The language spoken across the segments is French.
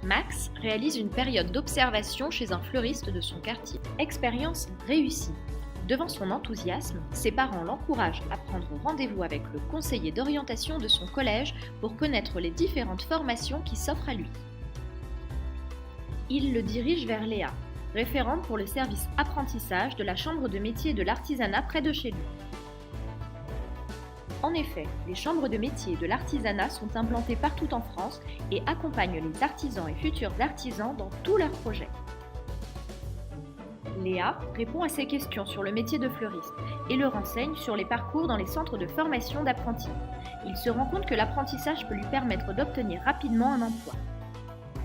Max réalise une période d'observation chez un fleuriste de son quartier. Expérience réussie. Devant son enthousiasme, ses parents l'encouragent à prendre rendez-vous avec le conseiller d'orientation de son collège pour connaître les différentes formations qui s'offrent à lui. Il le dirige vers Léa, référente pour le service apprentissage de la Chambre de métiers et de l'artisanat près de chez lui. En effet, les chambres de métiers et de l'artisanat sont implantées partout en France et accompagnent les artisans et futurs artisans dans tous leurs projets. Léa répond à ses questions sur le métier de fleuriste et le renseigne sur les parcours dans les centres de formation d'apprentis. Il se rend compte que l'apprentissage peut lui permettre d'obtenir rapidement un emploi.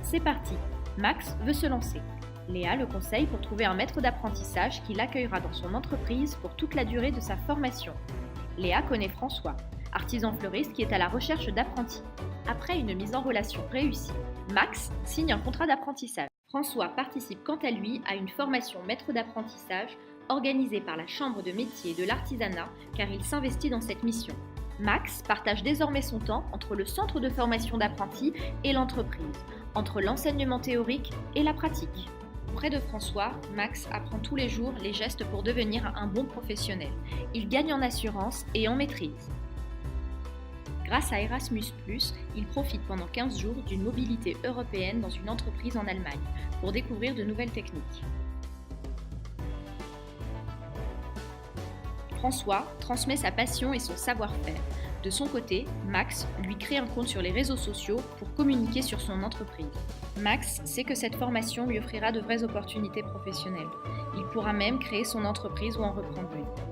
C'est parti, Max veut se lancer. Léa le conseille pour trouver un maître d'apprentissage qui l'accueillera dans son entreprise pour toute la durée de sa formation. Léa connaît François, artisan fleuriste qui est à la recherche d'apprentis. Après une mise en relation réussie, Max signe un contrat d'apprentissage. François participe quant à lui à une formation maître d'apprentissage organisée par la Chambre de métiers et de l'artisanat car il s'investit dans cette mission. Max partage désormais son temps entre le centre de formation d'apprentis et l'entreprise, entre l'enseignement théorique et la pratique. Auprès de François, Max apprend tous les jours les gestes pour devenir un bon professionnel. Il gagne en assurance et en maîtrise. Grâce à Erasmus+, il profite pendant 15 jours d'une mobilité européenne dans une entreprise en Allemagne pour découvrir de nouvelles techniques. François transmet sa passion et son savoir-faire. De son côté, Max lui crée un compte sur les réseaux sociaux pour communiquer sur son entreprise. Max sait que cette formation lui offrira de vraies opportunités professionnelles. Il pourra même créer son entreprise ou en reprendre une.